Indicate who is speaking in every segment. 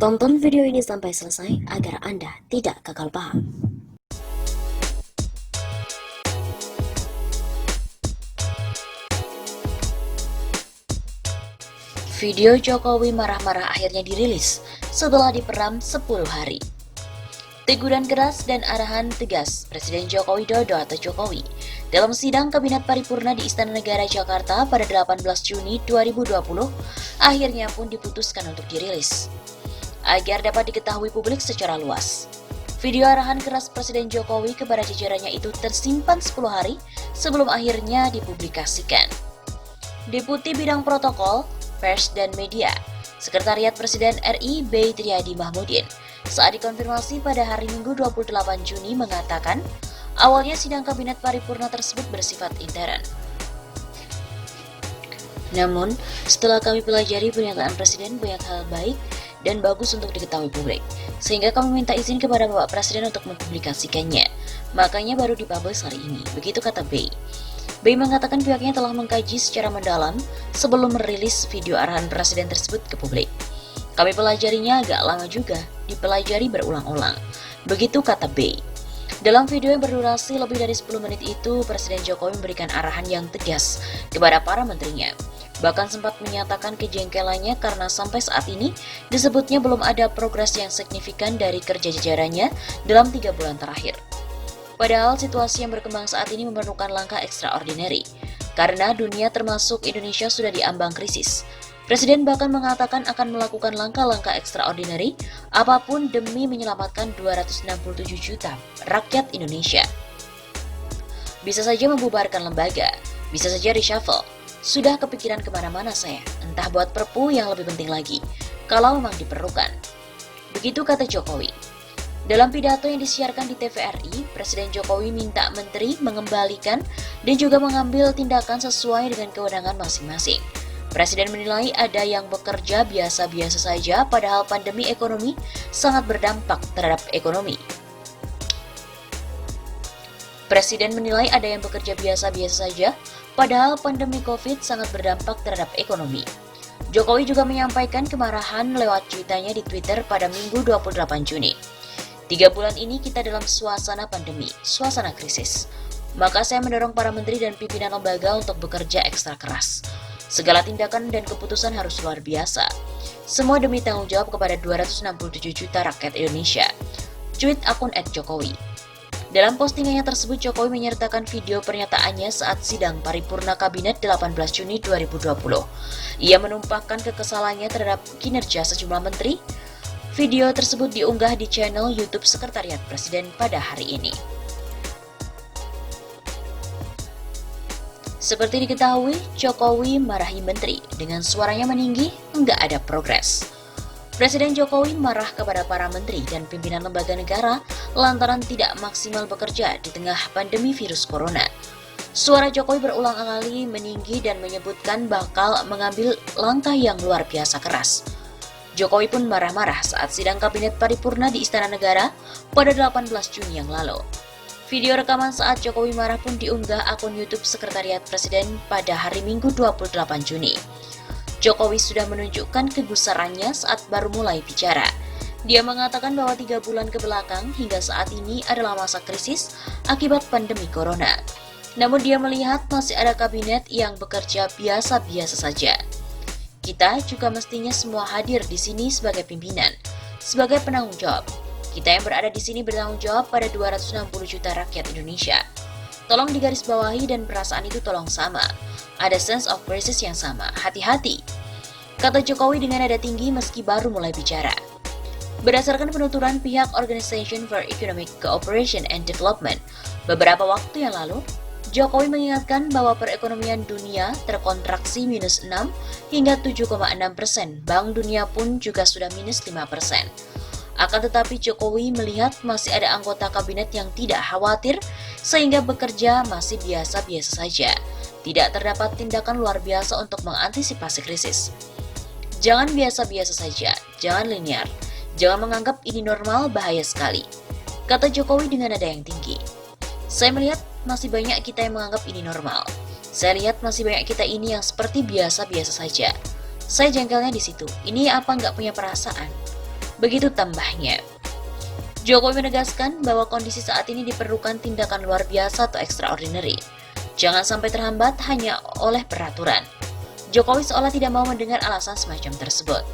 Speaker 1: Tonton video ini sampai selesai agar Anda tidak gagal paham. Video Jokowi marah-marah akhirnya dirilis setelah diperam 10 hari. Teguran keras dan arahan tegas Presiden Joko Widodo atau Jokowi dalam sidang Kabinet Paripurna di Istana Negara Jakarta pada 18 Juni 2020 akhirnya pun diputuskan untuk dirilis agar dapat diketahui publik secara luas. Video arahan keras Presiden Jokowi kepada jajarannya itu tersimpan 10 hari sebelum akhirnya dipublikasikan. Deputi Bidang Protokol, Pers dan Media, Sekretariat Presiden RI B. Triadi Mahmudin, saat dikonfirmasi pada hari Minggu 28 Juni mengatakan, awalnya sidang Kabinet Paripurna tersebut bersifat intern. Namun, setelah kami pelajari pernyataan Presiden banyak hal baik dan bagus untuk diketahui publik, sehingga kami minta izin kepada Bapak Presiden untuk mempublikasikannya. Makanya baru dipublish hari ini, begitu kata B. B mengatakan pihaknya telah mengkaji secara mendalam sebelum merilis video arahan Presiden tersebut ke publik. Kami pelajarinya agak lama juga, dipelajari berulang-ulang. Begitu kata B. Dalam video yang berdurasi lebih dari 10 menit itu, Presiden Jokowi memberikan arahan yang tegas kepada para menterinya. Bahkan sempat menyatakan kejengkelannya karena sampai saat ini disebutnya belum ada progres yang signifikan dari kerja jajarannya dalam 3 bulan terakhir. Padahal situasi yang berkembang saat ini memerlukan langkah extraordinary, karena dunia termasuk Indonesia sudah diambang krisis. Presiden bahkan mengatakan akan melakukan langkah-langkah extraordinary apapun demi menyelamatkan 267 juta rakyat Indonesia. Bisa saja membubarkan lembaga, bisa saja reshuffle. Sudah kepikiran kemana-mana saya, entah buat perpu yang lebih penting lagi, kalau memang diperlukan. Begitu kata Jokowi. Dalam pidato yang disiarkan di TVRI, Presiden Jokowi minta menteri mengembalikan dan juga mengambil tindakan sesuai dengan kewenangan masing-masing. Presiden menilai ada yang bekerja biasa-biasa saja, padahal pandemi ekonomi sangat berdampak terhadap ekonomi. Presiden menilai ada yang bekerja biasa-biasa saja, padahal pandemi COVID sangat berdampak terhadap ekonomi. Jokowi juga menyampaikan kemarahan lewat cuitannya di Twitter pada Minggu 28 Juni. 3 bulan ini kita dalam suasana pandemi, suasana krisis. Maka saya mendorong para menteri dan pimpinan lembaga untuk bekerja ekstra keras. Segala tindakan dan keputusan harus luar biasa. Semua demi tanggung jawab kepada 267 juta rakyat Indonesia. Tweet akun @Jokowi. Dalam postingannya tersebut, Jokowi menyertakan video pernyataannya saat sidang paripurna Kabinet 18 Juni 2020. Ia menumpahkan kekesalannya terhadap kinerja sejumlah menteri. Video tersebut diunggah di channel YouTube Sekretariat Presiden pada hari ini. Seperti diketahui, Jokowi marahi menteri dengan suaranya meninggi, enggak ada progres. Presiden Jokowi marah kepada para menteri dan pimpinan lembaga negara lantaran tidak maksimal bekerja di tengah pandemi virus corona. Suara Jokowi berulang kali meninggi dan menyebutkan bakal mengambil langkah yang luar biasa keras. Jokowi pun marah-marah saat sidang Kabinet Paripurna di Istana Negara pada 18 Juni yang lalu. Video rekaman saat Jokowi marah pun diunggah akun YouTube Sekretariat Presiden pada hari Minggu 28 Juni. Jokowi sudah menunjukkan kegusarannya saat baru mulai bicara. Dia mengatakan bahwa 3 bulan ke belakang hingga saat ini adalah masa krisis akibat pandemi corona. Namun dia melihat masih ada kabinet yang bekerja biasa-biasa saja. Kita juga mestinya semua hadir di sini sebagai pimpinan, sebagai penanggung jawab. Kita yang berada di sini bertanggung jawab pada 260 juta rakyat Indonesia. Tolong digarisbawahi dan perasaan itu tolong sama. Ada sense of crisis yang sama, hati-hati. Kata Jokowi dengan nada tinggi meski baru mulai bicara. Berdasarkan penuturan pihak Organization for Economic Cooperation and Development, beberapa waktu yang lalu, Jokowi mengingatkan bahwa perekonomian dunia terkontraksi minus 6 hingga 7,6%. Bank Dunia pun juga sudah minus 5%. Akan tetapi Jokowi melihat masih ada anggota kabinet yang tidak khawatir sehingga bekerja masih biasa-biasa saja. Tidak terdapat tindakan luar biasa untuk mengantisipasi krisis. Jangan biasa-biasa saja, jangan linear. Jangan menganggap ini normal, bahaya sekali. Kata Jokowi dengan nada yang tinggi. Saya melihat masih banyak kita yang menganggap ini normal. Saya lihat masih banyak kita ini yang seperti biasa-biasa saja. Saya jengkelnya di situ. Ini apa nggak punya perasaan? Begitu tambahnya. Jokowi menegaskan bahwa kondisi saat ini diperlukan tindakan luar biasa atau extraordinary. Jangan sampai terhambat hanya oleh peraturan. Jokowi seolah tidak mau mendengar alasan semacam tersebut.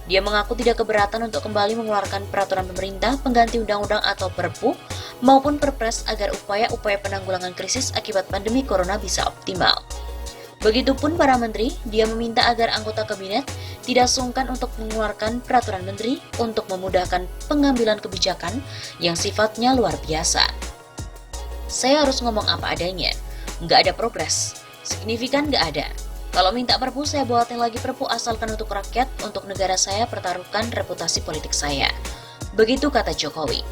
Speaker 1: Dia mengaku tidak keberatan untuk kembali mengeluarkan peraturan pemerintah pengganti undang-undang atau Perpu maupun Perpres agar upaya-upaya penanggulangan krisis akibat pandemi corona bisa optimal. Begitupun para menteri, dia meminta agar anggota kabinet tidak sungkan untuk mengeluarkan peraturan menteri untuk memudahkan pengambilan kebijakan yang sifatnya luar biasa. Saya harus ngomong apa adanya, nggak ada progres, signifikan nggak ada. Kalau minta perpu, saya buatin lagi perpu asalkan untuk rakyat, untuk negara saya pertaruhkan reputasi politik saya. Begitu kata Jokowi.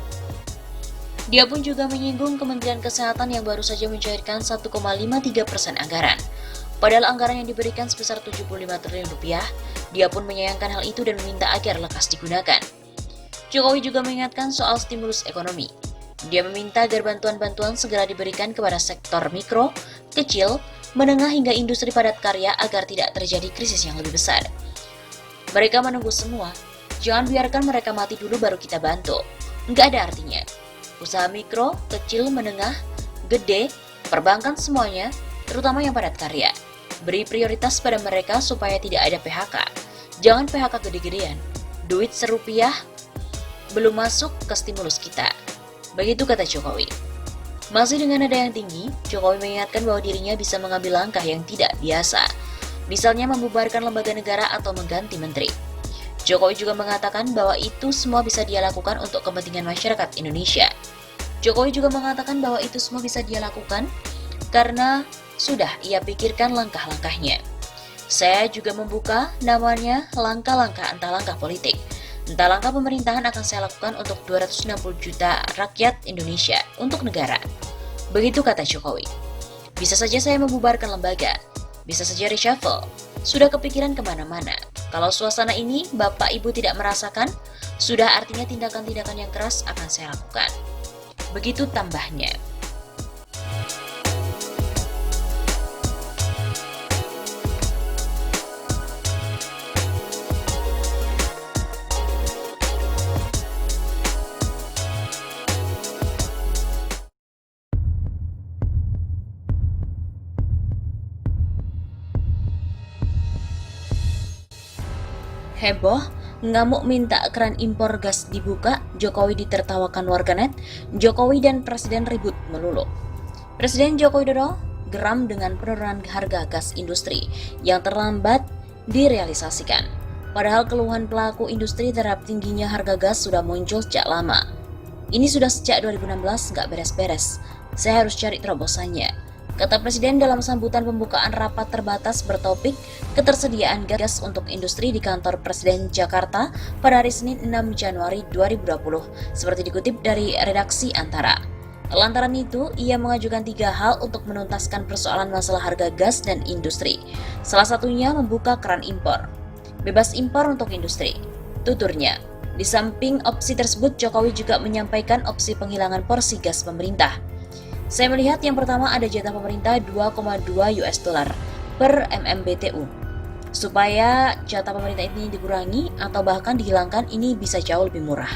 Speaker 1: Dia pun juga menyinggung Kementerian Kesehatan yang baru saja mencairkan 1,53% anggaran. Padahal anggaran yang diberikan sebesar 75 triliun rupiah, dia pun menyayangkan hal itu dan meminta agar lekas digunakan. Jokowi juga mengingatkan soal stimulus ekonomi. Dia meminta agar bantuan-bantuan segera diberikan kepada sektor mikro, kecil, menengah hingga industri padat karya agar tidak terjadi krisis yang lebih besar. Mereka menunggu semua, jangan biarkan mereka mati dulu baru kita bantu. Nggak ada artinya. Usaha mikro, kecil, menengah, gede, perbankan semuanya, terutama yang padat karya. Beri prioritas pada mereka supaya tidak ada PHK. Jangan PHK gede-gedean. Duit serupiah belum masuk ke stimulus kita. Begitu kata Jokowi. Masih dengan nada yang tinggi, Jokowi mengingatkan bahwa dirinya bisa mengambil langkah yang tidak biasa, misalnya membubarkan lembaga negara atau mengganti menteri. Jokowi juga mengatakan bahwa itu semua bisa dia lakukan untuk kepentingan masyarakat Indonesia. Jokowi juga mengatakan bahwa itu semua bisa dia lakukan karena sudah ia pikirkan langkah-langkahnya. Saya juga membuka namanya langkah-langkah entah langkah politik. Entah langkah pemerintahan akan saya lakukan untuk 260 juta rakyat Indonesia, untuk negara. Begitu kata Jokowi. Bisa saja saya membubarkan lembaga, bisa saja reshuffle. Sudah kepikiran kemana-mana. Kalau suasana ini Bapak Ibu tidak merasakan, sudah artinya tindakan-tindakan yang keras akan saya lakukan. Begitu tambahnya. Heboh, ngamuk minta keran impor gas dibuka, Jokowi ditertawakan warganet, Jokowi dan Presiden ribut melulu. Presiden Joko Widodo geram dengan penurunan harga gas industri yang terlambat direalisasikan. Padahal keluhan pelaku industri terhadap tingginya harga gas sudah muncul sejak lama. Ini sudah sejak 2016 nggak beres-beres, saya harus cari terobosannya. Kata Presiden dalam sambutan pembukaan rapat terbatas bertopik ketersediaan gas untuk industri di kantor Presiden Jakarta pada hari Senin 6 Januari 2020, seperti dikutip dari redaksi Antara. Lantaran itu, ia mengajukan 3 hal untuk menuntaskan persoalan masalah harga gas dan industri. Salah satunya membuka keran impor. Bebas impor untuk industri. Tuturnya, di samping opsi tersebut, Jokowi juga menyampaikan opsi penghilangan porsi gas pemerintah. Saya melihat yang pertama ada jatah pemerintah 2,2 US dollar per MMBTU. Supaya jatah pemerintah ini dikurangi atau bahkan dihilangkan, ini bisa jauh lebih murah.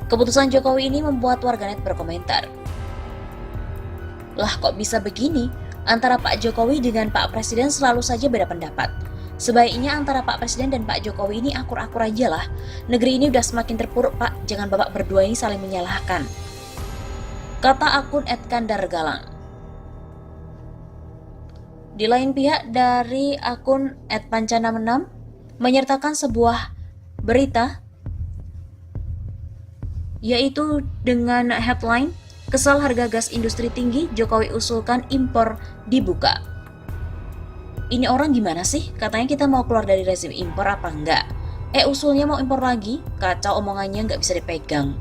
Speaker 1: Keputusan Jokowi ini membuat warganet berkomentar. Lah kok bisa begini? Antara Pak Jokowi dengan Pak Presiden selalu saja beda pendapat. Sebaiknya antara Pak Presiden dan Pak Jokowi ini akur-akur aja lah. Negeri ini udah semakin terpuruk, Pak. Jangan Bapak berdua ini saling menyalahkan. Kata akun @kandargalang. Di lain pihak, dari akun @pancana6 menyertakan sebuah berita yaitu dengan headline kesal harga gas industri tinggi, Jokowi usulkan impor dibuka. Ini orang gimana sih? Katanya kita mau keluar dari rezim impor apa enggak? Usulnya mau impor lagi? Kacau omongannya, nggak bisa dipegang.